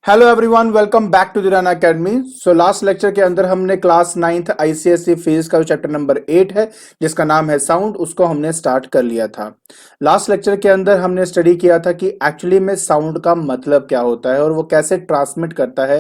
Hello everyone, welcome back to the run academy. So last lecture के अंदर हमने class 9th ICSE physics का जो चैप्टर नंबर 8 है जिसका नाम है साउंड, उसको हमने स्टार्ट कर लिया था। लास्ट लेक्चर के अंदर हमने स्टडी किया था कि एक्चुअली में साउंड का मतलब क्या होता है और वो कैसे ट्रांसमिट करता है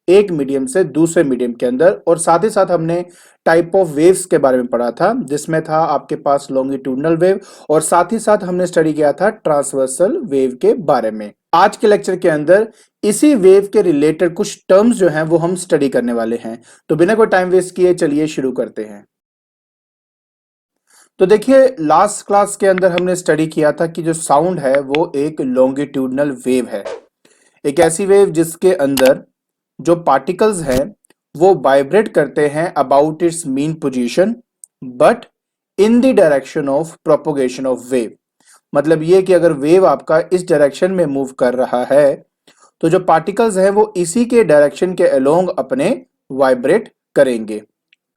एक मीडियम से दूसरे मीडियम के अंदर। और साथ ही साथ हमने टाइप ऑफ वेव्स के बारे में पढ़ा था, जिसमें था आपके पास लॉन्गिट्यूडनल वेव और साथ ही साथ हमने स्टडी किया था ट्रांसवर्सल वेव के बारे में। आज के लेक्चर के अंदर इसी वेव के रिलेटेड कुछ टर्म्स जो हैं वो हम स्टडी करने वाले हैं। तो बिना कोई टाइम वेस्ट किए चलिए शुरू करते हैं। तो देखिए, लास्ट क्लास के अंदर हमने स्टडी किया था कि जो साउंड है वो एक लॉन्गिट्यूडनल वेव है, एक ऐसी वेव जिसके अंदर जो पार्टिकल्स हैं वो वाइब्रेट करते हैं about it's mean position but in the direction of propagation of wave. मतलब ये कि अगर वेव आपका इस डायरेक्शन में मूव कर रहा है तो जो पार्टिकल्स हैं वो इसी के डायरेक्शन के अलोंग अपने वाइब्रेट करेंगे।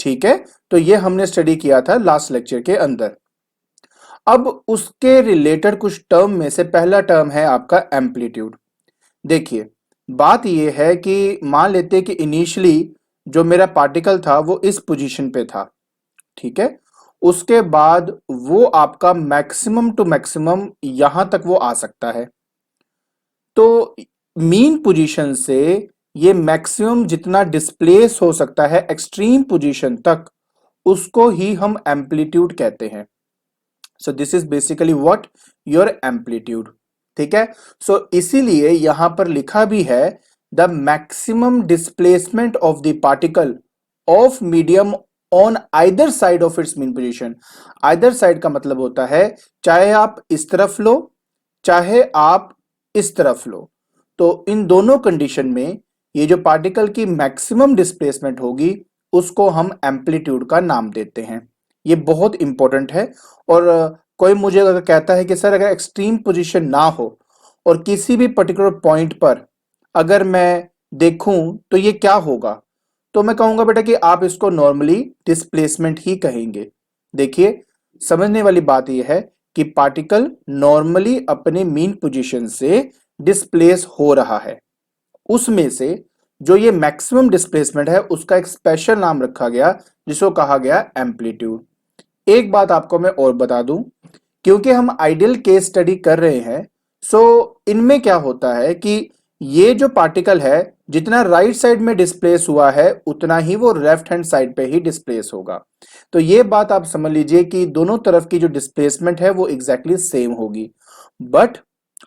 ठीक है, तो ये हमने स्टडी किया था लास्ट लेक्चर के अंदर। अब उसके रिलेटेड कुछ टर्म में से पहला टर्म है आपका एम्पलीट्यूड। देखिए, बात ये है कि मान लेते हैं कि इनिशियली जो मेरा पार्टिकल था वो इस पोजीशन पे था, ठीक है। उसके बाद वो आपका मैक्सिमम टू मैक्सिमम यहां तक वो आ सकता है। तो मीन पोजीशन से ये मैक्सिमम जितना डिस्प्लेस हो सकता है एक्सट्रीम पोजीशन तक, उसको ही हम एम्पलीट्यूड कहते हैं। So this is basically what your amplitude. ठीक है, सो इसीलिए यहां पर लिखा भी है the maximum displacement of the particle of medium on either side of its mean position. Either side का मतलब होता है चाहे आप इस तरफ लो चाहे आप इस तरफ लो, तो इन दोनों कंडीशन में ये जो पार्टिकल की मैक्सिमम डिस्प्लेसमेंट होगी उसको हम एम्पलीट्यूड का नाम देते हैं। ये बहुत इंपॉर्टेंट है। और कोई मुझे अगर कहता है कि सर अगर एक्सट्रीम पोजीशन ना हो और किसी भी पर्टिकुलर पॉइंट पर अगर मैं देखूं तो ये क्या होगा, तो मैं कहूंगा बेटा कि आप इसको नॉर्मली डिस्प्लेसमेंट ही कहेंगे। देखिए, समझने वाली बात यह है कि पार्टिकल नॉर्मली अपने मीन पोजीशन से डिस्प्लेस हो रहा है, उसमें से जो ये मैक्सिमम डिस्प्लेसमेंट है उसका एक स्पेशल नाम रखा गया जिसको कहा गया एम्पलीट्यूड। एक बात आपको मैं और बता दूं, क्योंकि हम आइडियल केस स्टडी कर रहे हैं, सो इनमें क्या होता है कि ये जो पार्टिकल है जितना राइट साइड में डिस्प्लेस हुआ है उतना ही वो लेफ्ट हैंड साइड पे ही डिस्प्लेस होगा। तो ये बात आप समझ लीजिए कि दोनों तरफ की जो डिस्प्लेसमेंट है वो एग्जैक्टली सेम होगी। बट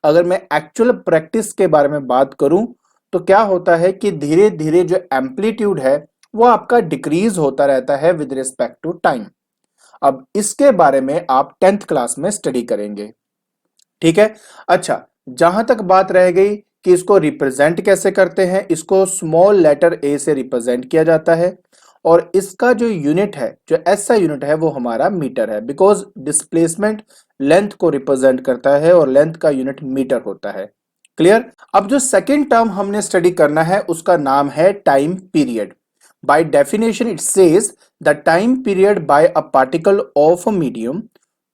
अगर मैं एक्चुअल प्रैक्टिस के बारे में बात करूं तो क्या होता है कि धीरे धीरे जो एम्पलीट्यूड है वो आपका डिक्रीज होता रहता है विद रिस्पेक्ट टू टाइम। अब इसके बारे में आप 10th क्लास में स्टडी करेंगे। ठीक है, अच्छा, जहां तक बात रह गई कि इसको रिप्रेजेंट कैसे करते हैं, इसको स्मॉल लेटर ए से रिप्रेजेंट किया जाता है और इसका जो यूनिट है, जो ऐसा यूनिट है वो हमारा मीटर है, बिकॉज डिस्प्लेसमेंट लेंथ को रिप्रेजेंट करता है और लेंथ का यूनिट मीटर होता है। क्लियर। अब जो सेकेंड टर्म हमने स्टडी करना है उसका नाम है time period. By definition it says the time period by a particle of a medium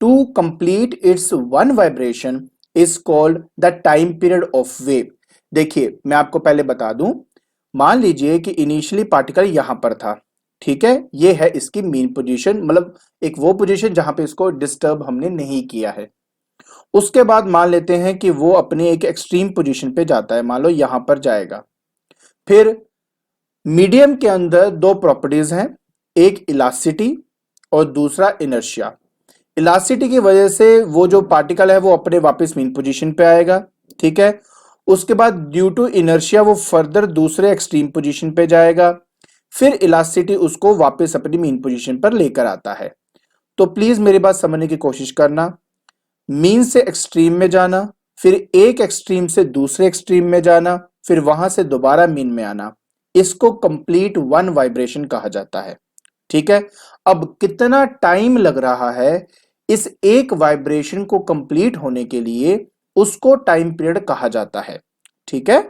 to complete its one vibration is called the time period of wave। देखिए, मैं आपको पहले बता दूं, मान लीजिए कि इनिशियली पार्टिकल यहां पर था, ठीक है, ये है इसकी मीन पोजीशन, मतलब एक वो पोजीशन जहां पे इसको डिस्टर्ब हमने नहीं किया है। उसके बाद मान लेते हैं कि वो अपने एक एक्सट्रीम पोजीशन पे जाता है, मान लो यहां पर जाएगा। फिर मीडियम के अंदर दो प्रॉपर्टीज हैं, एक इलास्टिसिटी और दूसरा इनर्शिया। इलास्टिसिटी की वजह से वो जो पार्टिकल है वो अपने वापस मीन पोजीशन पे आएगा, ठीक है। उसके बाद ड्यू टू इनर्शिया वो फर्दर दूसरे एक्सट्रीम पोजीशन पे जाएगा, फिर इलास्टिसिटी उसको वापस अपनी मीन पोजीशन पर लेकर आता है। तो प्लीज मेरी बात समझने की कोशिश करना, मीन से एक्सट्रीम में जाना, फिर एक एक्सट्रीम से दूसरे एक्सट्रीम में जाना, फिर वहां से दोबारा मीन में आना, इसको कंप्लीट वन वाइब्रेशन कहा जाता है। ठीक है, अब कितना टाइम लग रहा है इस एक वाइब्रेशन को कंप्लीट होने के लिए, उसको टाइम पीरियड कहा जाता है। ठीक है,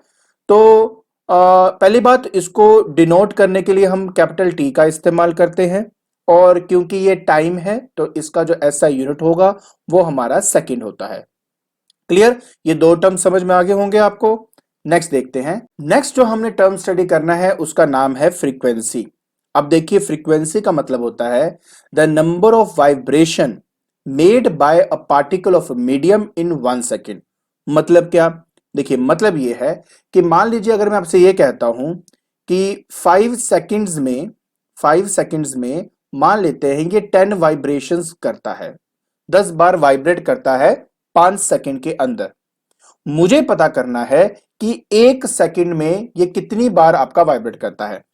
तो पहली बात, इसको डिनोट करने के लिए हम कैपिटल टी का इस्तेमाल करते हैं और क्योंकि ये टाइम है तो इसका जो ऐसा यूनिट होगा वो हमारा सेकंड होता है। क्लियर, ये दो टर्म समझ में आगे होंगे आपको। नेक्स्ट देखते हैं। नेक्स्ट जो हमने टर्म स्टडी करना है उसका नाम है फ्रीक्वेंसी। अब देखिए, फ्रीक्वेंसी का मतलब होता है the number of vibration made by a particle of medium in 1 second. मतलब क्या? देखिए, मतलब ये है कि मान लीजिए अगर मैं आपसे ये कहता हूं कि 5 सेकंड्स में मान लेते हैं ये 10 वाइब्रेशंस करता है, 10 बार वाइब्रेट करता है 5 सेकंड के अंदर। मुझे पता करना है कि 1 सेकंड में ये कितनी बार आपका वाइब्रेट करता है।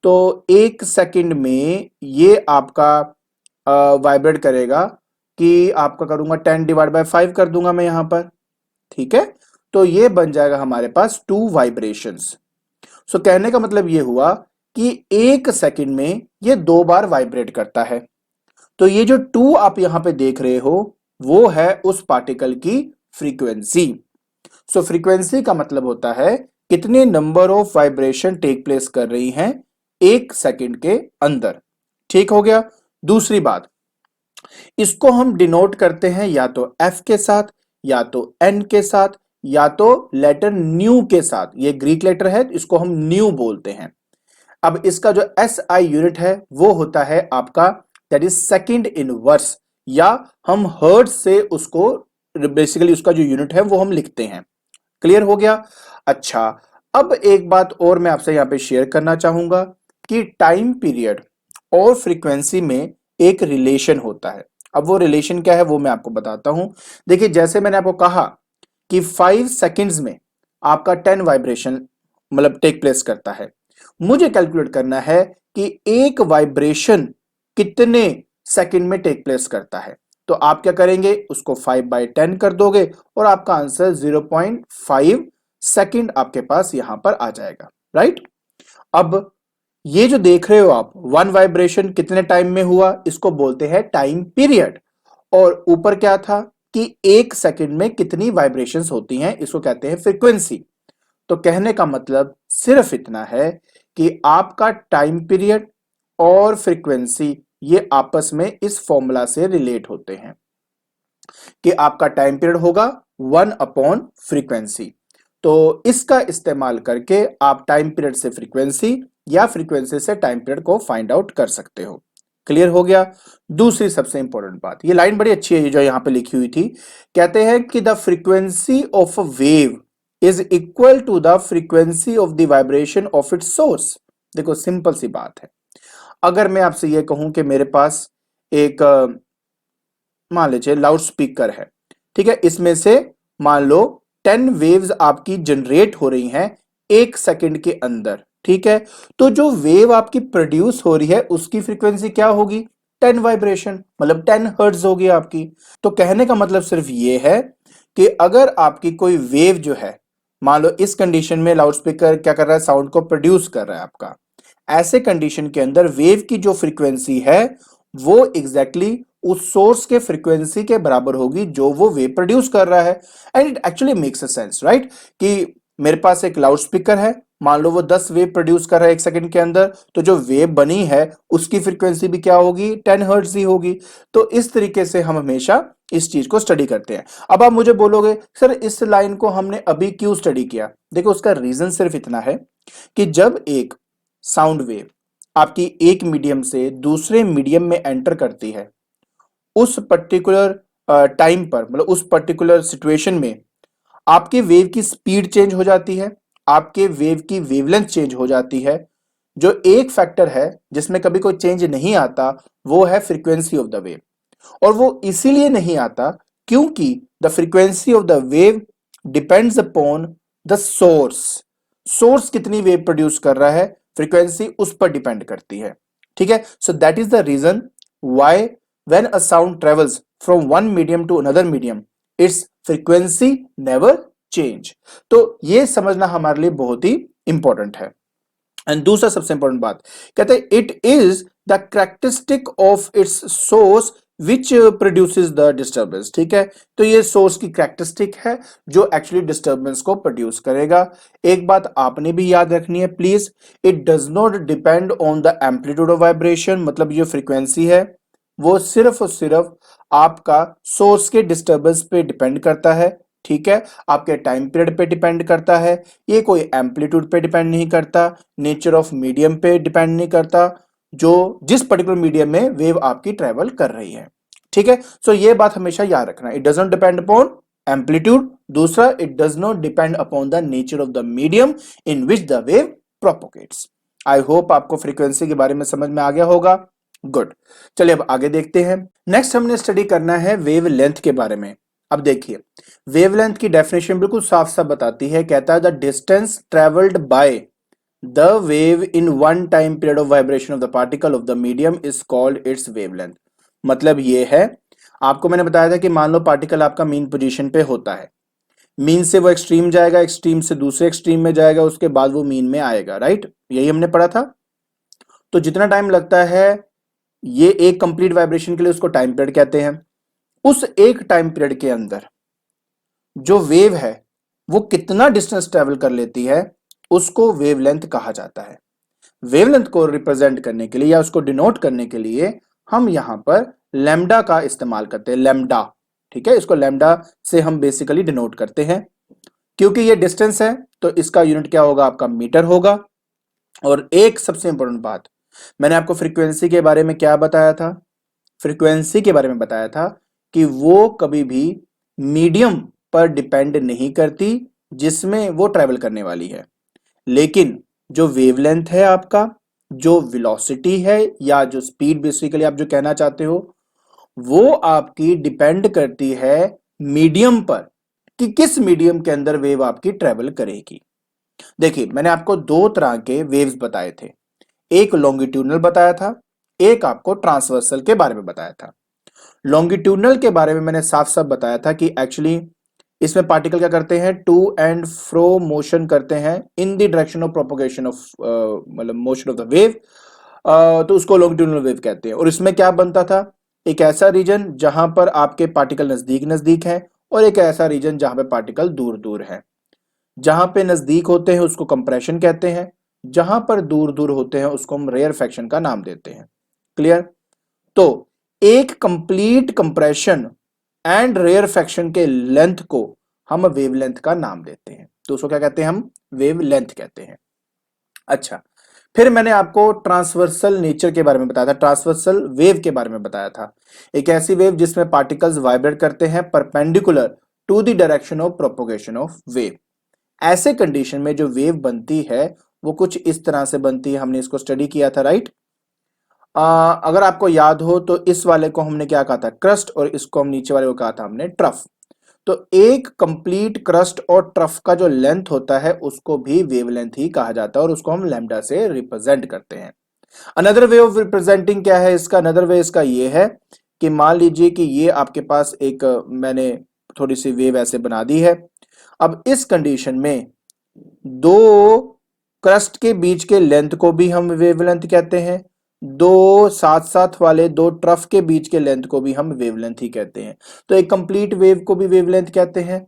तो 1 सेकंड में ये आपका वाइब्रेट करेगा कि आपका करूंगा 10/5 कर दूंगा मैं यहां पर। ठीक है, तो ये बन जाएगा हमारे पास 2 वाइब्रेशंस। सो कहने का मतलब ये हुआ कि 1 सेकंड में ये 2 बार वाइब्रेट करता है। तो ये जो 2 आप यहां पे देख रहे हो वो है उस पार्टिकल की फ्रीक्वेंसी। सो फ्रीक्वेंसी का मतलब होता है कितने number of vibration take place कर रही हैं 1 सेकंड के अंदर। ठीक हो गया। दूसरी बात, इसको हम डिनोट करते हैं या तो एफ के साथ, या तो एन के साथ, या तो लेटर न्यू के साथ। ये ग्रीक लेटर है, इसको हम न्यू बोलते हैं। अब इसका जो एस आई यूनिट है वो होता है आपका दैट इज सेकंड इनवर्स, या हम हर्ट्ज से उसको बेसिकली उसका जो यूनिट है वो हम लिखते हैं। क्लियर हो गया? अच्छा, अब एक बात और मैं आपसे यहां पे शेयर करना चाहूंगा कि टाइम पीरियड और फ्रीक्वेंसी में एक रिलेशन होता है। अब वो रिलेशन क्या है वो मैं आपको बताता हूं। देखिए, जैसे मैंने आपको कहा कि 5 सेकंड्स में आपका 10 वाइब्रेशन मतलब टेक प्लेस करता है। मुझे कैलकुलेट करना है कि एक वाइब्रेशन कितने सेकंड में टेक प्लेस करता है। तो आप क्या करेंगे, उसको 5/10 कर दोगे और आपका आंसर 0.5 सेकंड आपके पास यहां पर आ जाएगा। राइट? अब ये जो देख रहे हो आप, 1 वाइब्रेशन कितने टाइम में हुआ, इसको बोलते हैं टाइम पीरियड। और ऊपर क्या था कि 1 सेकंड में कितनी वाइब्रेशंस होती हैं, इसको कहते हैं फ्रीक्वेंसी। तो कहने का मतलब सिर्फ इतना है कि आपका टाइम पीरियड और फ्रीक्वेंसी ये आपस में इस फॉर्मूला से रिलेट होते हैं कि आपका टाइम पीरियड होगा 1/फ्रीक्वेंसी। तो इसका इस्तेमाल करके आप टाइम पीरियड से फ्रीक्वेंसी या फ्रीक्वेंसी से टाइम पीरियड को फाइंड आउट कर सकते हो। क्लियर हो गया? दूसरी सबसे इंपॉर्टेंट बात, ये लाइन बड़ी अच्छी है जो यहां पे लिखी हुई थी। कहते हैं कि the frequency of a wave is equal to the frequency of the vibration of its source. देखो, सिंपल सी बात है। अगर मैं आपसे यह कहूं कि मेरे पास एक मान लीजिए लाउड स्पीकर है, ठीक है, इसमें से मान लो 10 वेव्स आपकी जनरेट हो रही हैं 1 सेकंड के अंदर। ठीक है, तो जो वेव आपकी प्रोड्यूस हो रही है उसकी फ्रीक्वेंसी क्या होगी? 10 वाइब्रेशन, मतलब 10 हर्ट्ज होगी आपकी। तो कहने का मतलब सिर्फ ये है कि अगर आपकी कोई वेव जो है, मान लो इस कंडीशन में लाउड स्पीकर क्या कर रहा है, साउंड को प्रोड्यूस कर रहा है आपका, ऐसे कंडीशन के अंदर वेव की जो फ्रीक्वेंसी है वो एग्जैक्टली exactly उस सोर्स के फ्रीक्वेंसी के बराबर होगी जो वो वेव प्रोड्यूस कर रहा है। And it actually makes a sense, right? कि मेरे पास एक लाउड स्पीकर है, मान लो वो 10 वेव प्रोड्यूस कर रहा है 1 सेकंड के अंदर, तो जो वेव बनी है उसकी फ्रीक्वेंसी भी क्या होगी? 10 हर्ट्ज ही होगी। तो इस तरीके से हम हमेशा इस चीज को स्टडी करते हैं। अब आप मुझे बोलोगे सर इस लाइन को हमने अभी क्यों स्टडी किया? देखो, उसका रीजन सिर्फ इतना है कि जब एक साउंड वेव आपकी एक मीडियम से दूसरे मीडियम में एंटर करती है, उस पर्टिकुलर टाइम पर, मतलब उस पर्टिकुलर सिचुएशन में आपके वेव की स्पीड चेंज हो जाती है, आपके वेव की वेवलेंथ चेंज हो जाती है। जो एक फैक्टर है जिसमें कभी कोई चेंज नहीं आता वो है फ्रीक्वेंसी ऑफ द वेव। और वो इसीलिए नहीं आता क्योंकि the frequency of the wave depends upon the source. Source कितनी वेव प्रोड्यूस कर रहा है, फ्रीक्वेंसी उस पर डिपेंड करती है। ठीक है, so that is the reason why when a sound travels from one medium to another medium its frequency never change. तो ये समझना हमारे लिए बहुत ही इंपॉर्टेंट है। एंड दूसरा सबसे इंपॉर्टेंट बात, कहते हैं it is the characteristic of its source which produces the disturbance. ठीक है, तो ये सोर्स की कैरेक्टरिस्टिक है जो एक्चुअली डिस्टर्बेंस को प्रोड्यूस करेगा। एक बात आपने भी याद रखनी है please, it does not depend on the amplitude of vibration. मतलब जो फ्रीक्वेंसी है वो सिर्फ और सिर्फ आपका सोर्स के डिस्टर्बेंस पे डिपेंड करता है, ठीक है, आपके टाइम पीरियड पे डिपेंड करता है, ये कोई एम्पलीट्यूड पे डिपेंड नहीं करता, नेचर ऑफ मीडियम पे डिपेंड नहीं करता, जो जिस पर्टिकुलर मीडियम में वेव आपकी ट्रेवल कर रही है। ठीक है, सो ये बात हमेशा याद रखना, it doesn't depend upon amplitude, दूसरा it does not depend upon the nature of the medium in which the wave propagates. I hope आपको फ्रीक्वेंसी के बारे में समझ में आ गया होगा। गुड, चलिए अब आगे देखते हैं। नेक्स्ट हमने स्टडी करना है वेव लेंथ के बारे में। अब देखिए, वेवलेंथ की डेफिनेशन बिल्कुल साफ साफ बताती है, कहता है the distance travelled bye the wave in one time period of vibration of the particle of the medium is called its wavelength. मतलब ये है, आपको मैंने बताया था कि मान लो पार्टिकल आपका मीन पोजीशन पे होता है, मीन से वो एक्सट्रीम जाएगा, एक्सट्रीम से दूसरे एक्सट्रीम में जाएगा, उसके बाद वो मीन में आएगा, राइट, यही हमने पढ़ा था। तो जितना टाइम लगता है ये एक कंप्लीट वाइब्रेशन के लिए, उसको टाइम पीरियड कहते हैं। उस एक टाइम पीरियड के अंदर जो वेव है वो कितना डिस्टेंस ट्रेवल कर लेती है, उसको वेवलेंथ कहा जाता है। वेवलेंथ को रिप्रेजेंट करने के लिए या उसको डिनोट करने के लिए हम यहां पर लैम्डा का इस्तेमाल करते हैं, लैम्डा। ठीक है, इसको लैम्डा से हम बेसिकली डिनोट करते हैं। क्योंकि ये डिस्टेंस है तो इसका यूनिट क्या होगा, आपका मीटर होगा। और एक सबसे इंपॉर्टेंट बात, मैंने आपको फ्रीक्वेंसी के बारे में क्या बताया था, फ्रीक्वेंसी के बारे में बताया था कि वो कभी भी मीडियम पर डिपेंड नहीं करती जिसमें वो ट्रेवल करने वाली है, लेकिन जो वेवलेंथ है आपका, जो वेलोसिटी है या जो स्पीड बेसिकली आप जो कहना चाहते हो, वो आपकी डिपेंड करती है मीडियम पर, कि किस मीडियम के अंदर वेव आपकी ट्रेवल करेगी। देखिए, मैंने आपको दो तरह के वेव्स बताए थे, एक लॉन्गिट्यूडनल बताया था, एक आपको ट्रांसवर्सल के बारे में बताया था। लॉन्गिट्यूडनल के बारे में मैंने साफ साफ बताया था कि एक्चुअली इसमें पार्टिकल क्या करते हैं, टू एंड फ्रो मोशन करते हैं in the direction of propagation of मतलब मोशन ऑफ द वेव, तो उसको लॉन्गिट्यूडनल वेव कहते हैं। और इसमें क्या बनता था, एक ऐसा रीजन जहां पर आपके पार्टिकल नजदीक नजदीक है और एक ऐसा रीजन जहां पे पार्टिकल दूर दूर है। जहां पे नजदीक होते हैं उसको कंप्रेशन कहते हैं, जहां पर दूर दूर होते हैं उसको हम रेयरफेक्शन का नाम देते हैं। क्लियर? तो एक कंप्लीट कंप्रेशन एंड रेयरफेक्शन के लेंथ को हम वेवलेंथ का नाम देते हैं, तो उसको क्या कहते हैं, हम वेवलेंथ कहते हैं। अच्छा, फिर मैंने आपको ट्रांसवर्सल नेचर के बारे में बताया था, ट्रांसवर्सल वेव के बारे में बताया था, एक ऐसी वेव जिसमें पार्टिकल्स वाइब्रेट करते हैं perpendicular to the direction of propagation of wave. ऐसे कंडीशन में जो वेव बनती है वो कुछ इस तरह से बनती है, हमने इसको स्टडी किया था, राइट। अगर आपको याद हो तो इस वाले को हमने क्या कहा था, क्रस्ट, और इसको हम नीचे वाले को कहा था हमने ट्रफ। तो एक कंप्लीट क्रस्ट और ट्रफ का जो लेंथ होता है उसको भी वेवलेंथ ही कहा जाता है और उसको हम लैम्डा से रिप्रेजेंट करते हैं। अनदर वे ऑफ रिप्रेजेंटिंग क्या है इसका, अनदर वे इसका ये है कि मान लीजिए कि ये आपके पास एक मैंने थोड़ी सी वेव ऐसे बना दी है। अब इस कंडीशन में दो क्रस्ट के बीच के लेंथ को भी हम वेवलेंथ कहते हैं, दो साथ साथ वाले दो ट्रफ के बीच के लेंथ को भी हम वेवलेंथ ही कहते हैं। तो एक कंप्लीट वेव को भी वेवलेंथ कहते हैं,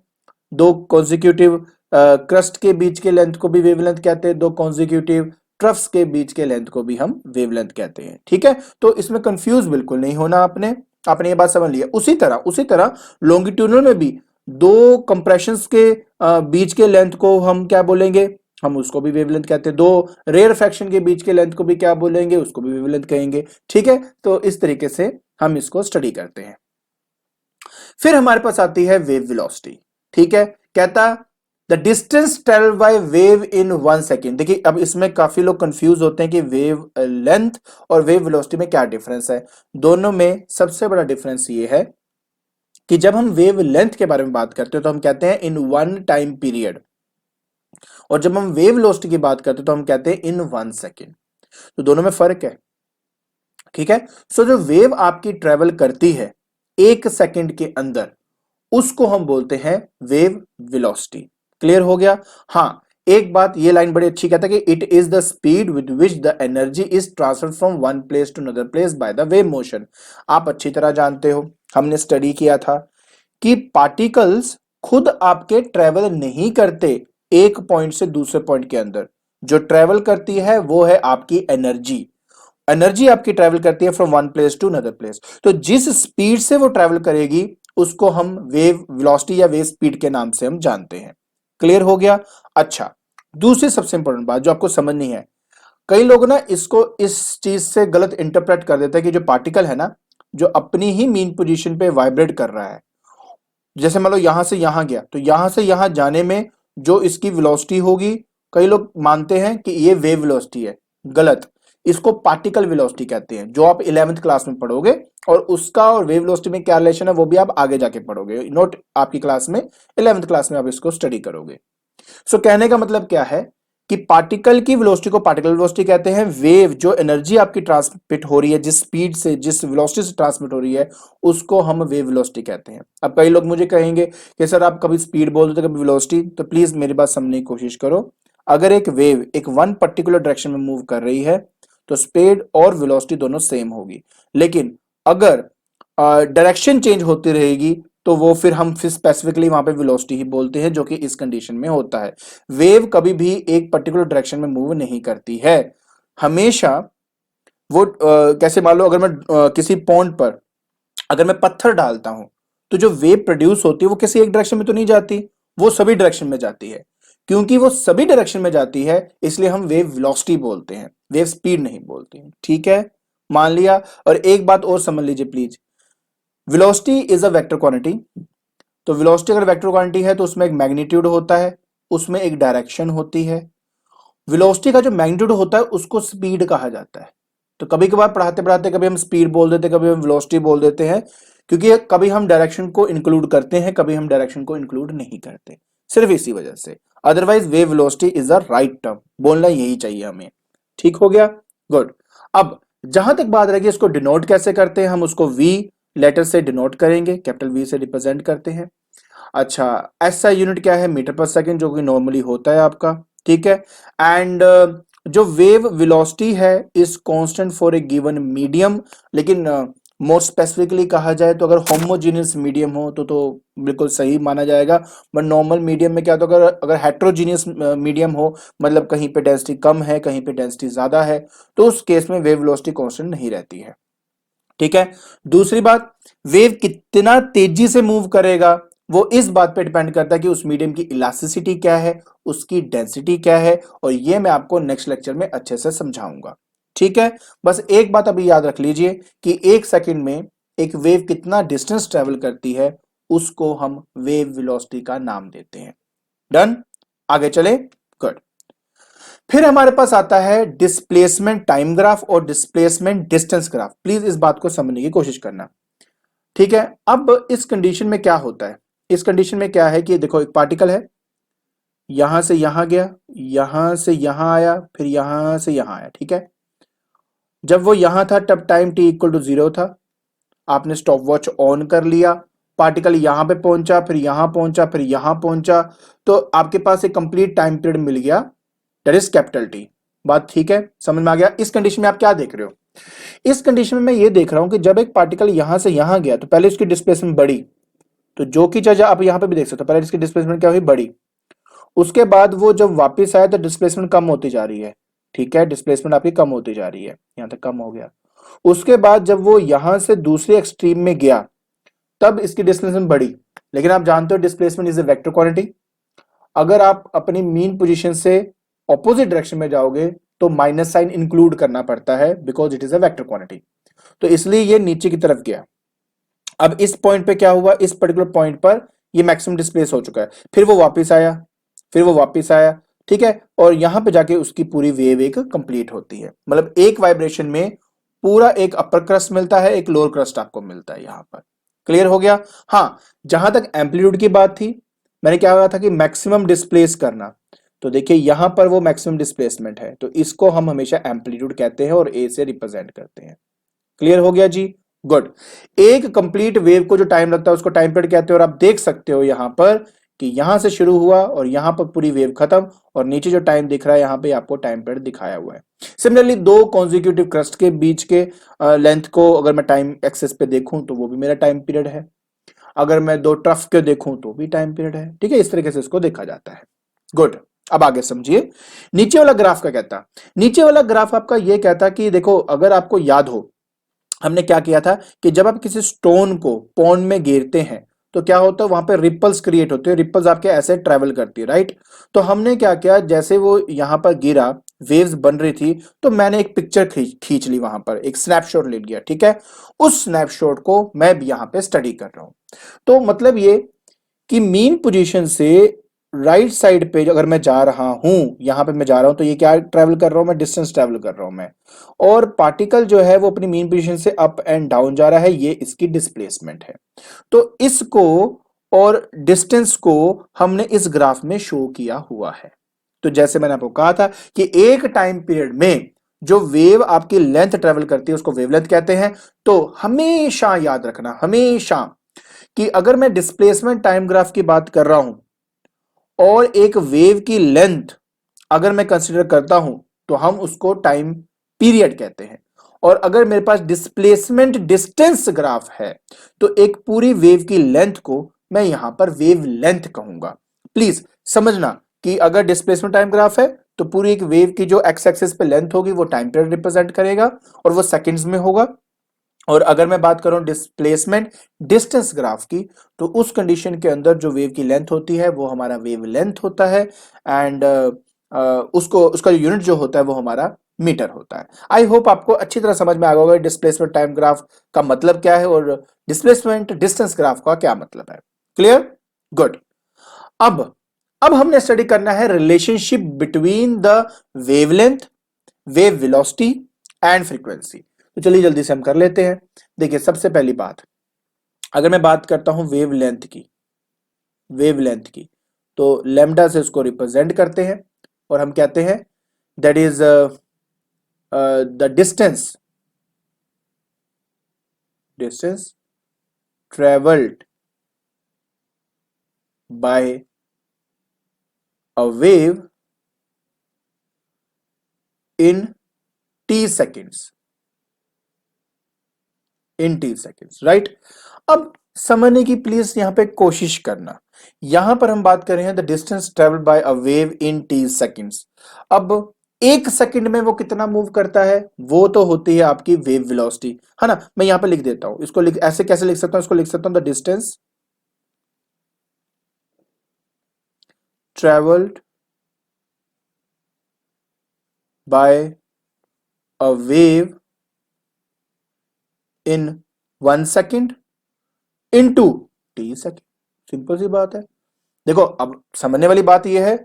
दो कॉन्जिक्यूटिव क्रस्ट के बीच के लेंथ को भी वेवलेंथ कहते हैं, दो कॉन्जिक्यूटिव ट्रफ्स के बीच के लेंथ को भी हम वेवलेंथ कहते हैं। ठीक है, तो इसमें कंफ्यूज बिल्कुल नहीं होना आपने ये बात समझ लिया। उसी तरह लॉन्गिट्यूडनल में भी दो कंप्रेशंस के बीच के लेंथ को हम क्या बोलेंगे, हम उसको भी वेवलेंथ कहते हैं। दो रेयरफेक्शन के बीच के लेंथ को भी क्या बोलेंगे, उसको भी वेवलेंथ कहेंगे। ठीक है, तो इस तरीके से हम इसको स्टडी करते हैं। फिर हमारे पास आती है वेव वेलोसिटी। ठीक है, कहता the distance travelled by wave in 1 second. देखिए, अब इसमें काफी लोग कंफ्यूज होते हैं कि वेव लेंथ और वेव वेलोसिटी में क्या डिफरेंस है। दोनों में सबसे बड़ा डिफरेंस ये है कि जब हम वेव लेंथ के बारे में बात करते हैं तो हम कहते हैं इन 1 टाइम पीरियड, और जब हम वेव वेलोसिटी की बात करते हैं तो हम कहते हैं इन 1 सेकेंड। तो दोनों में फर्क है। ठीक है, सो जो वेव आपकी ट्रेवल करती है 1 सेकेंड के अंदर उसको हम बोलते हैं वेव वेलोसिटी। क्लियर हो गया? हाँ, एक बात ये लाइन बड़ी अच्छी कहता है कि it is the speed with which the energy is transferred from one place to another place by the wave motion. आप अच्छी तरह जानते हो, हमने स्टडी किया था कि पार्टिकल्स खुद आपके ट्रेवल नहीं करते एक पॉइंट से दूसरे पॉइंट के अंदर, जो ट्रेवल करती है वो है आपकी एनर्जी। एनर्जी आपकी ट्रेवल करती है from one place to another place. तो जिस स्पीड से वो ट्रेवल करेगी उसको हम वेव वेलोसिटी या वेव स्पीड के नाम से हम जानते हैं। क्लियर हो गया। अच्छा, दूसरी सबसे इंपॉर्टेंट बात जो आपको समझनी है, कई लोग ना इसको इस चीज से गलत इंटरप्रेट कर देते हैं कि जो पार्टिकल है ना, जो अपनी ही मीन पोजीशन पे वाइब्रेट कर रहा है, जैसे मान लो यहां से यहां गया तो यहां से यहां जाने में जो इसकी वेलोसिटी होगी, कई लोग मानते हैं कि ये वेव वेलोसिटी है। गलत। इसको पार्टिकल वेलोसिटी कहते हैं, जो आप 11th क्लास में पढ़ोगे, और उसका और वेव वेलोसिटी में क्या रिलेशन है वो भी आप आगे जाके पढ़ोगे, नोट आपकी क्लास में 11th क्लास में आप इसको स्टडी करोगे। सो कहने का मतलब क्या है कि पार्टिकल की वेलोसिटी को पार्टिकल वेलोसिटी कहते हैं। वेव जो एनर्जी आपकी ट्रांसमिट हो रही है, जिस स्पीड से जिस वेलोसिटी से ट्रांसमिट हो रही है, उसको हम वेव वेलोसिटी कहते हैं। अब कई लोग मुझे कहेंगे कि सर आप कभी स्पीड बोल देते कभी वेलोसिटी, तो प्लीज मेरी बात समझने की कोशिश करो। अगर एक वेव एक वन पर्टिकुलर डायरेक्शन में मूव कर रही है तो स्पीड और वेलोसिटी दोनों सेम होगी, लेकिन अगर डायरेक्शन चेंज होती रहेगी तो वो फिर स्पेसिफिकली वहां पे वेलोसिटी ही बोलते हैं, जो कि इस कंडीशन में होता है। वेव कभी भी एक पर्टिकुलर डायरेक्शन में मूव नहीं करती है, हमेशा वो कैसे मान लो, अगर मैं किसी पॉइंट पर अगर मैं पत्थर डालता हूं तो जो वेव प्रोड्यूस होती है वो किसी एक डायरेक्शन में तो नहीं जाती, वो सभी डायरेक्शन में जाती है। क्योंकि वो सभी डायरेक्शन में जाती है इसलिए हम वेव वेलोसिटी बोलते हैं, वेव स्पीड नहीं बोलते हैं। ठीक है, मान लिया। और एक बात और समझ लीजिए please, velocity is a vector quantity. तो वेलोसिटी अगर वेक्टर क्वांटिटी है तो उसमें एक मैग्नीट्यूड होता है, उसमें एक डायरेक्शन होती है। वेलोसिटी का जो मैग्नीट्यूड होता है उसको स्पीड कहा जाता है। तो कभी कभार पढ़ाते पढ़ाते कभी हम स्पीड बोल देते हैं, कभी हम वेलोसिटी बोल देते हैं, क्योंकि कभी हम डायरेक्शन को इंक्लूड करते हैं, कभी हम डायरेक्शन को इंक्लूड नहीं करते, सिर्फ इसी वजह से। Otherwise wave velocity is the right term, बोलना यही चाहिए हमें। ठीक हो गया, गुड। अब जहां तक बात रहेगी इसको डिनोट कैसे करते हैं, हम उसको वी लेटर से डिनोट करेंगे, कैपिटल वी से रिप्रेजेंट करते हैं। अच्छा, ऐसा यूनिट क्या है, मीटर पर सेकंड, जो कि नॉर्मली होता है आपका। ठीक है। एंड जो वेव वेलोसिटी है is constant for a given medium, लेकिन मोर स्पेसिफिकली कहा जाए तो अगर होमोजीनियस मीडियम हो तो बिल्कुल सही माना जाएगा। बट नॉर्मल मीडियम में क्या, तो अगर अगर हेट्रोजीनियस मीडियम हो, मतलब कहीं पे डेंसिटी कम है कहीं पे डेंसिटी ज्यादा है, तो उस केस में वेव वेलोसिटी कांस्टेंट नहीं रहती है। ठीक है। दूसरी बात, वेव कितना तेजी से मूव करेगा वो इस बात पे डिपेंड करता है कि उस मीडियम की इलास्टिसिटी क्या है, उसकी डेंसिटी क्या है, और ये मैं आपको नेक्स्ट लेक्चर में अच्छे से समझाऊंगा। ठीक है। बस एक बात अभी याद रख लीजिए कि एक सेकंड में एक वेव कितना डिस्टेंस ट्रेवल करती है उसको हम वेव वेलोसिटी का नाम देते हैं। डन, आगे चले। गुड। फिर हमारे पास आता है डिस्प्लेसमेंट टाइम ग्राफ और डिस्प्लेसमेंट डिस्टेंस ग्राफ। प्लीज इस बात को समझने की कोशिश करना। ठीक है। अब इस कंडीशन में क्या होता है, इस कंडीशन में क्या है कि देखो एक पार्टिकल है, यहां से यहां गया, यहां से यहां आया, फिर यहां से यहां आया। ठीक है। जब वो यहां था तब टाइम टी इक्वल टू 0 था, आपने स्टॉप वॉच ऑन कर लिया, पार्टिकल यहां पे पहुंचा, फिर यहां पहुंचा, फिर यहां पहुंचा, तो आपके पास एक कंप्लीट टाइम पीरियड मिल गया, दैट इज कैपिटल टी। बात ठीक है, समझ में आ गया। इस कंडीशन में आप क्या देख रहे हो, इस कंडीशन में मैं ये देख रहा हूं कि जब एक पार्टिकल यहां से यहां गया तो पहले उसकी डिस्प्लेसमेंट बढ़ी, तो जो कि चीज आप यहां पे भी देख सकते हो, पहले इसकी डिस्प्लेसमेंट क्या हुई, बढ़ी। उसके बाद वो जब वापस आया तो डिस्प्लेसमेंट कम होती जा रही है। ठीक है, डिस्प्लेसमेंट आपकी कम होती जा रही है, यहां तक कम हो गया। उसके बाद जब वो यहां से दूसरे एक्सट्रीम में गया तब इसकी डिस्प्लेसमेंट बढ़ी, लेकिन आप जानते हो displacement is a vector quantity. अगर आप अपनी मीन पोजीशन से ऑपोजिट डायरेक्शन में जाओगे तो माइनस साइन इंक्लूड करना पड़ता है, because it is a vector quantity. तो इसलिए ये नीचे की तरफ गया। अब इस पॉइंट पे क्या हुआ, इस पर्टिकुलर पॉइंट पर ये मैक्सिमम डिस्प्लेस हो चुका है, फिर वो वापस आया, फिर वो वापस आया। ठीक है। और यहां पे जाके उसकी पूरी वेव एक कंप्लीट होती है, मतलब एक वाइब्रेशन में पूरा एक अपर क्रस्ट मिलता है, एक लोअर क्रस्ट आपको मिलता है यहां पर। क्लियर हो गया। हाँ, जहां तक एम्पलीट्यूड की बात थी, मैंने क्या कहा था कि मैक्सिमम डिस्प्लेस करना, तो देखिए यहां पर वो मैक्सिमम डिस्प्लेसमेंट है, तो इसको हम हमेशा एम्पलीट्यूड कहते हैं और ए से रिप्रेजेंट करते हैं। क्लियर हो गया जी, गुड। एक कंप्लीट वेव को जो टाइम लगता है उसको टाइम पीरियड कहते हैं, और आप देख सकते हो यहां पर कि यहां से शुरू हुआ और यहां पर पूरी वेव खत्म, और नीचे जो टाइम दिख रहा है यहां पे आपको टाइम पीरियड दिखाया हुआ है। सिमिलरली दो कॉन्जिक्यूटिव क्रस्ट के बीच के लेंथ को अगर मैं टाइम एक्सेस पे देखूं तो वो भी मेरा टाइम पीरियड है, अगर मैं दो ट्रफ के देखूं तो भी टाइम पीरियड है। ठीक है, इस तरीके से इसको देखा जाता है। गुड। अब आगे समझिए, नीचे वाला ग्राफ का कहता, नीचे वाला ग्राफ आपका ये कहता कि देखो अगर आपको याद हो हमने क्या किया था कि जब आप किसी स्टोन को पॉन्ड में गिरते हैं तो क्या होता है, वहां पे रिपल्स क्रिएट होते हैं, रिपल्स आपके ऐसे ट्रेवल करती है, राइट। तो हमने क्या किया, जैसे वो यहां पर गिरा, वेव्स बन रही थी, तो मैंने एक पिक्चर खींच ली, वहां पर एक स्नैपशॉट ले लिया, ठीक है। उस स्नैपशॉट को मैं भी यहां पे स्टडी कर रहा हूं। तो मतलब ये कि मीन पोजीशन से राइट साइड पे अगर मैं जा रहा हूं, यहां पे मैं जा रहा हूं, तो ये क्या ट्रेवल कर रहा हूं, मैं डिस्टेंस ट्रेवल कर रहा हूं मैं। और पार्टिकल जो है वो अपनी मीन पोजीशन से अप एंड डाउन जा रहा है, ये इसकी डिस्प्लेसमेंट है। तो इसको और डिस्टेंस को हमने इस ग्राफ में शो किया हुआ है। तो जैसे मैंने आपको कहा था कि एक टाइम पीरियड में जो वेव आपकी लेंथ ट्रेवल करती है उसको वेवलेंथ कहते हैं। तो हमेशा याद रखना, हमेशा, कि अगर मैं डिस्प्लेसमेंट टाइम ग्राफ की बात कर रहा हूं और एक वेव की लेंथ अगर मैं कंसीडर करता हूं, तो हम उसको टाइम पीरियड कहते हैं। और अगर मेरे पास डिस्प्लेसमेंट डिस्टेंस ग्राफ है, तो एक पूरी वेव की लेंथ को मैं यहां पर वेव लेंथ कहूंगा। प्लीज समझना कि अगर डिस्प्लेसमेंट टाइम ग्राफ है तो पूरी एक वेव की जो एक्स एक्सिस पे लेंथ होगी वो टाइम पीरियड रिप्रेजेंट करेगा और वो सेकंड्स में होगा। और अगर मैं बात करूं डिस्प्लेसमेंट डिस्टेंस ग्राफ की, तो उस कंडीशन के अंदर जो वेव की लेंथ होती है वो हमारा वेव लेंथ होता है। एंड उसको उसका जो यूनिट जो होता है वो हमारा मीटर होता है। आई होप आपको अच्छी तरह समझ में आ गया होगा डिस्प्लेसमेंट टाइम ग्राफ का मतलब क्या है और डिस्प्लेसमेंट डिस्टेंस ग्राफ का क्या मतलब है। क्लियर? गुड। अब अब हमने स्टडी करना है relationship between the wavelength, wave velocity and frequency. तो चलिए जल्दी से हम कर लेते हैं। देखिए सबसे पहली बात, अगर मैं बात करता हूं वेवलेंथ की, वेवलेंथ की, तो लैम्डा से उसको रिप्रेजेंट करते हैं और हम कहते हैं that is the distance, distance travelled by a wave in T seconds, in T seconds, right. अब समझने की प्लीज यहां पे कोशिश करना, यहां पर हम बात कर रहे हैं the distance travelled by a wave in T seconds. अब एक सेकंड में वो कितना मूव करता है, वो तो होती है आपकी वेव वेलोसिटी, है ना। मैं यहां पे लिख देता हूं, इसको लिख, ऐसे कैसे लिख सकता हूं, इसको लिख सकता हूं the distance travelled by a wave in 1 second into T second. Simple सी बात है। देखो अब समझने वाली बात यह है,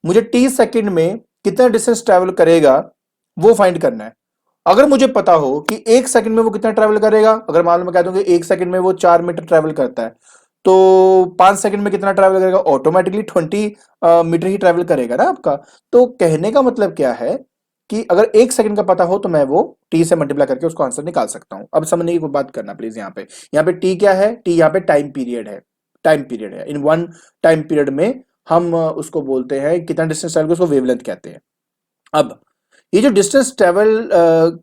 मुझे टी सेकंड में कितना डिस्टेंस ट्रेवल करेगा वो फाइंड करना है। अगर मुझे पता हो कि एक सेकंड में वो कितना ट्रेवल करेगा, अगर मान लो मैं कह दूं कि एक सेकंड में वो 4 मीटर ट्रेवल करता है, तो 5 सेकंड में कितना ट्रेवल करेगा, ऑटोमेटिकली 20 मीटर ही ट्रेवल करेगा ना आपका। तो कहने का मतलब क्या है कि अगर एक सेकंड का पता हो तो मैं वो टी से मल्टीप्लाई करके उसको आंसर निकाल सकता हूं। अब समझने की कोई बात करना प्लीज, यहाँ पे टी क्या है, टी यहाँ पे टाइम पीरियड है, टाइम पीरियड है। इन वन टाइम पीरियड में हम उसको बोलते हैं कितना डिस्टेंस ट्रेवल, उसको वेवलेंथ कहते हैं। अब ये जो डिस्टेंस ट्रेवल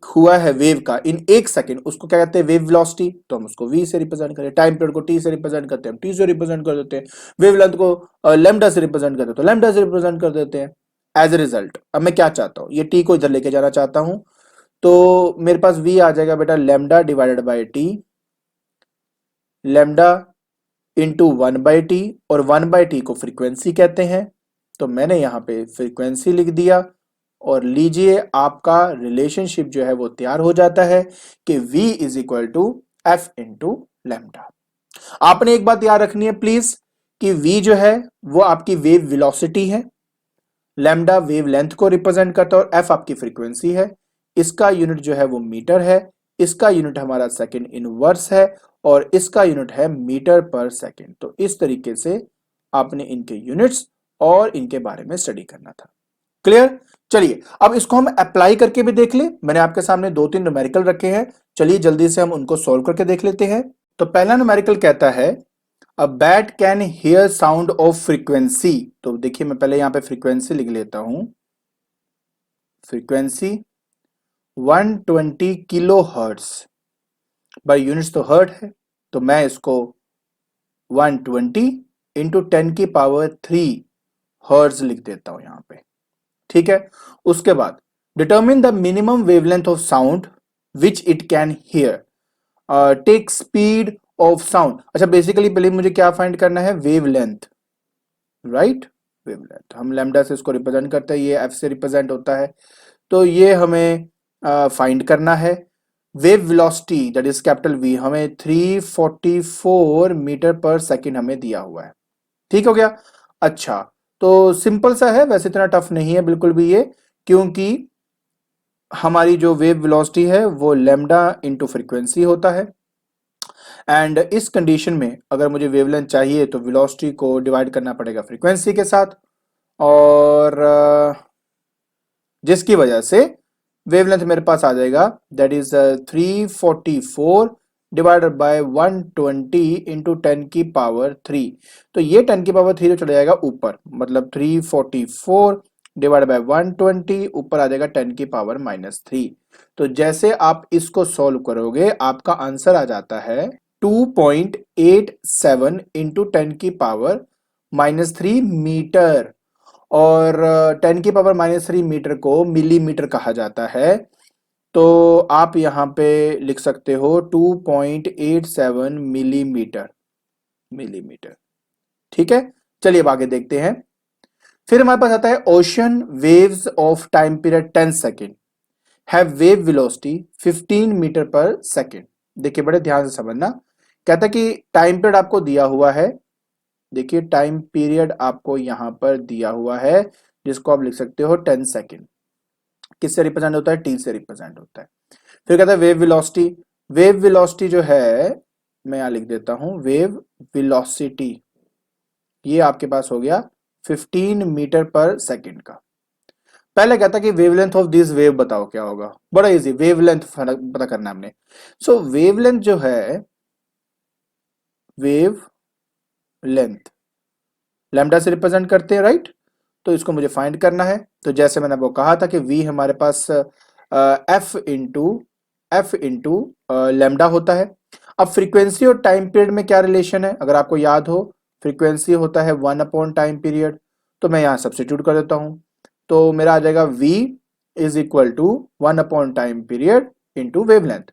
हुआ है वेव का इन एक सेकंड, उसको क्या कहते हैं, वेव वेलोसिटी। तो हम उसको v से रिप्रेजेंट करें, टाइम पीरियड को t से रिप्रेजेंट करते हैं, हम t से रिप्रेजेंट कर देते हैं, वेवलेंथ को लैम्डा से रिप्रेजेंट करते हैं तो लैम्डा से रिप्रेजेंट कर देते हैं। एज ए रिजल्ट अब मैं क्या चाहता हूं, ये t को इधर लेके जाना चाहता हूं, तो मेरे पास v आ जाएगा बेटा lambda divided by T, lambda into 1/t, और 1/t को फ्रीक्वेंसी कहते हैं। तो मैंने यहां पे फ्रीक्वेंसी लिख दिया और लीजिए आपका रिलेशनशिप जो है वो तैयार हो जाता है कि v is equal to f into lambda. आपने एक बात याद रखनी है प्लीज कि v जो है वो आपकी वेव वेलोसिटी है, लैम्डा वेव लेंथ को रिप्रेजेंट करता है और f आपकी फ्रीक्वेंसी है। इसका यूनिट जो है वो मीटर है, इसका यूनिट हमारा सेकंड इनवर्स है और इसका यूनिट है मीटर पर सेकंड। तो इस तरीके से आपने इनके यूनिट्स और इनके बारे में स्टडी करना था। क्लियर? चलिए अब इसको हम अप्लाई करके भी देख ले। मैंने आपके सामने 2-3 न्यूमेरिकल रखे हैं, चलिए जल्दी से हम उनको सॉल्व करके देख लेते हैं। तो पहला न्यूमेरिकल कहता है a bat can hear sound of frequency. तो देखिए मैं पहले यहां पे फ्रीक्वेंसी लिख लेता हूं, frequency 120 kilo hertz, by units तो हर्ट है, तो मैं इसको 120 इंटू 10⁻³ हर्ट्ज लिख देता हूं यहां पे। ठीक है, उसके बाद determine the minimum wavelength of sound which it can hear. Take speed of sound. अच्छा बेसिकली पहले मुझे क्या फाइंड करना है, wavelength, right, wavelength. हम लैम्डा से इसको रिप्रेजेंट करते हैं, ये एफ से रिप्रेजेंट होता है, तो ये हमें फाइंड करना है। Wave velocity that is capital V हमें 344 मीटर पर सेकेंड हमें दिया हुआ है। ठीक हो गया। अच्छा तो सिंपल सा है, वैसे इतना टफ नहीं है बिल्कुल भी ये, क्योंकि हमारी जो वेव वेलोसिटी है वो लैम्डा इंटू फ्रीक्वेंसी होता है। एंड इस कंडीशन में अगर मुझे वेवलेंथ चाहिए तो वेलोसिटी को डिवाइड करना पड़ेगा फ्रीक्वेंसी के साथ, और जिसकी वजह से वेवलेंथ मेरे पास आ जाएगा that is 344 divided by 120 into 10⁻³ तो ये 10⁻³ तो चला जाएगा ऊपर, मतलब 344 डिवाइड बाय 120 ऊपर आ जाएगा 10⁻³ तो जैसे आप इसको सॉल्व करोगे आपका आंसर आ जाता है 2.87 इंटू 10⁻³ मीटर, और 10⁻³ मीटर को मिलीमीटर कहा जाता है, तो आप यहाँ पे लिख सकते हो 2.87 मिलीमीटर, मिलीमीटर। ठीक है, चलिए अब आगे देखते हैं। फिर हमारे पास आता है ocean waves of time period 10 second have wave velocity 15 metre per second. देखिए बड़े ध्यान से समझना, कहता है कि टाइम पीरियड आपको दिया हुआ है, देखिए टाइम पीरियड आपको यहां पर दिया हुआ है जिसको आप लिख सकते हो 10 सेकेंड। किससे रिप्रेजेंट होता है, टी से रिप्रेजेंट होता है। फिर कहता है वेव वेलोसिटी, वेव वेलोसिटी जो है मैं यहां लिख देता हूं, वेव वेलोसिटी ये आपके पास हो गया 15 मीटर पर सेकेंड का। पहले कहता कि वेवलेंथ ऑफ दिस वेव बताओ क्या होगा, बड़ा इजी, वेवलेंथ पता करना हमने। सो वेवलेंथ जो है, वेव लेंथ लैम्डा से रिप्रेजेंट करते हैं, राइट, तो इसको मुझे फाइंड करना है। तो जैसे मैंने वो कहा था कि v हमारे पास एफ इंटू लैम्डा होता है। अब फ्रीक्वेंसी और टाइम पीरियड में क्या रिलेशन है, अगर आपको याद हो, फ्रीक्वेंसी होता है 1 टाइम पीरियड, तो मैं यहाँ सब्स्टिट्यूट कर देता हूँ, तो मेरा आ जाएगा v is equal to 1 time period into wavelength.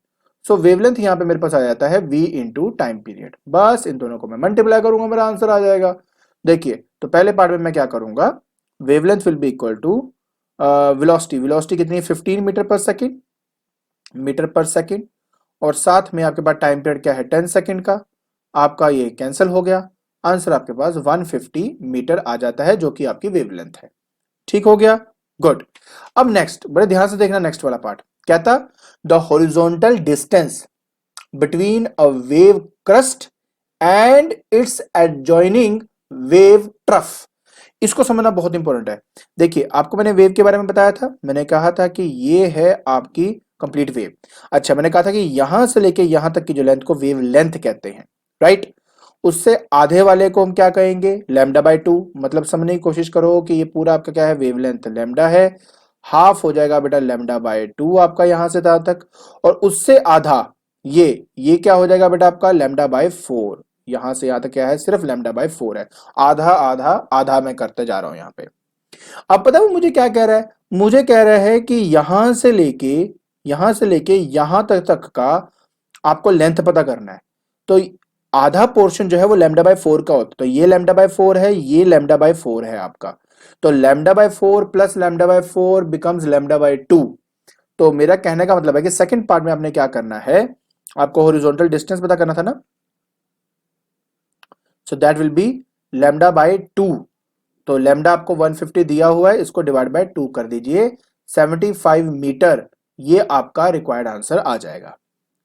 So wavelength यहाँ पे मेरे पास आ जाता है v इंटू टाइम पीरियड, बस इन दोनों को मैं मल्टीप्लाई करूंगा, मेरा आंसर आ जाएगा। देखिए तो पहले पार्ट में मैं क्या करूंगा, wavelength will be equal to velocity, velocity कितनी है 15 metre per second, metre per second, और साथ में आपके पास टाइम पीरियड क्या है 10 सेकेंड का, आपका ये कैंसिल हो गया, आंसर आपके पास 150 मीटर आ जाता है जो कि आपकी वेवलेंथ है। ठीक हो गया, गुड। अब नेक्स्ट बड़े ध्यान से देखना, नेक्स्ट वाला पार्ट कहता the horizontal distance between a wave crust and it's adjoining wave trough. इसको समझना बहुत इंपॉर्टेंट है। देखिए आपको मैंने वेव के बारे में बताया था, मैंने कहा था कि ये है आपकी कंप्लीट वेव। अच्छा मैंने कहा था कि यहां से लेके यहां तक की जो लेंथ को वेव लेंथ कहते हैं, राइट। उससे आधे वाले को हम क्या कहेंगे, λ/2, मतलब समझने की कोशिश करो कि ये पूरा आपका क्या है, वेवलेंथ लैम्डा है, हाफ हो जाएगा बेटा λ/2 आपका यहां से तहां तक, और उससे आधा ये क्या हो जाएगा बेटा आपका λ/4, यहां से यहां तक क्या है, सिर्फ λ/4 है, आधा आधा आधा मैं करते जा रहा हूं यहाँ पे। अब पता है वो मुझे क्या कह रहा है, मुझे कह रहा है कि यहां से लेके यहां तक का आपको लेंथ पता करना है, तो आधा पोर्शन जो है वो λ/4 का होता है, तो ये λ/4 है, ये λ/4 है आपका, तो λ/4 प्लस λ/4 बिकम्स λ/2। तो मेरा कहने का मतलब है कि सेकंड पार्ट में आपने क्या करना है, आपको हॉरिजॉन्टल डिस्टेंस पता करना था ना, सो दैट विल बी λ/2। तो लैम्डा आपको 150 दिया हुआ है, इसको डिवाइड बाय 2 कर दीजिए, 75 मीटर, ये आपका रिक्वायर्ड आंसर आ जाएगा।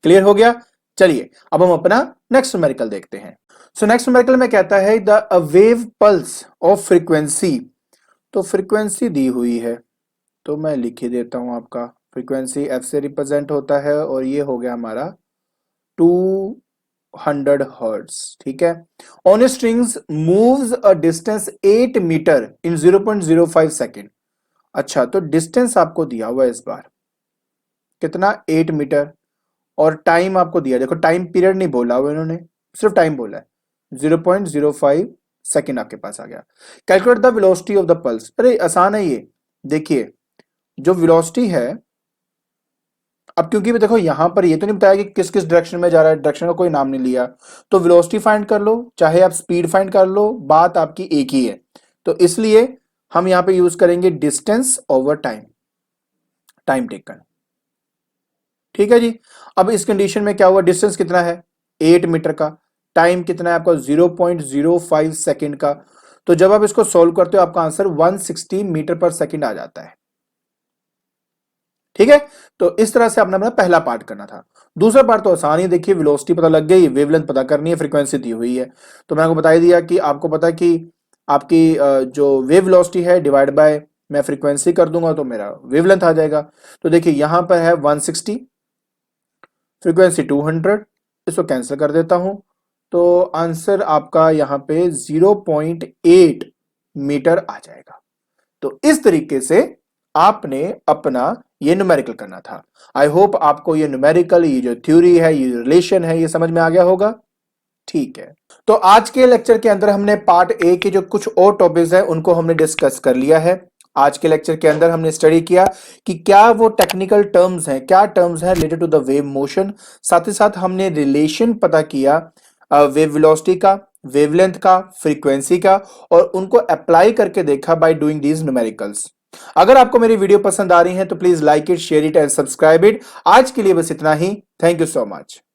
क्लियर हो गया। चलिए अब हम अपना नेक्स्ट न्यूमेरिकल देखते हैं। सो नेक्स्ट न्यूमेरिकल में कहता है the wave pulse of frequency, तो फ्रीक्वेंसी दी हुई है, तो मैं लिख ही देता हूं, आपका फ्रीक्वेंसी एफ से रिप्रेजेंट होता है, और ये हो गया हमारा 200 हर्ट्ज, ठीक है। On strings moves a distance 8 metre in 0.05 second. अच्छा तो डिस्टेंस आपको दिया हुआ है इस बार, कितना 8 मीटर, और टाइम आपको दिया, देखो टाइम पीरियड नहीं बोला हुआ इन्होंने, सिर्फ टाइम बोला है, 0.05 सेकेंड आपके पास आ गया। Calculate the velocity of the pulse, अरे आसान है ये। देखिए जो वेलोसिटी है अब क्योंकि भी देखो यहां पर ये तो नहीं बताया कि किस किस डायरेक्शन में जा रहा है, डायरेक्शन का कोई नाम नहीं लिया, तो वेलोसिटी फाइंड कर लो चाहे आप स्पीड फाइंड कर लो, बात आपकी एक ही है। तो इसलिए हम यहां पे यूज करेंगे distance over time, time taken. ठीक है जी। अब इस कंडीशन में क्या हुआ, डिस्टेंस कितना है 8 मीटर का, टाइम कितना है आपका 0.05 सेकेंड का। तो जब आप इसको सोल्व करते हो आपका आंसर 160 मीटर पर सेकेंड आ जाता है। ठीक है, तो इस तरह से आपने अपना पहला पार्ट करना था। दूसरा पार्ट तो आसान ही, देखिए वेलोसिटी पता लग गई, वेवलेंथ पता करनी है, फ्रीक्वेंसी दी हुई है। तो मैंने आपको बता ही दिया कि आपको पता कि आपकी जो वेव वेलोसिटी है डिवाइड बाय मैं फ्रीक्वेंसी कर दूंगा तो मेरा वेवलेंथ आ जाएगा। तो देखिए यहां पर है 160, फ्रीक्वेंसी 200, इसको कैंसिल कर देता हूं, तो आंसर आपका यहां पे 0.8 मीटर आ जाएगा। तो इस तरीके से आपने अपना ये न्यूमेरिकल करना था। आई होप आपको ये न्यूमेरिकल, ये जो थ्योरी है, ये रिलेशन है, ये समझ में आ गया होगा। ठीक है, तो आज के लेक्चर के अंदर हमने पार्ट ए के जो कुछ और टॉपिक्स हैं उनको हमने डिस्कस कर लिया है। आज के लेक्चर के अंदर हमने स्टडी किया कि क्या वो टेक्निकल टर्म्स हैं, क्या टर्म्स हैं related to the wave motion. साथ ही साथ हमने रिलेशन पता किया वेव वेलोसिटी का, वेवलेंथ का, फ्रीक्वेंसी का, और उनको अप्लाई करके देखा बाय डूइंग दीज न्यूमेरिकल्स। अगर आपको मेरी वीडियो पसंद आ रही है तो please like it, share it and subscribe it. आज के लिए बस इतना ही। Thank you so much.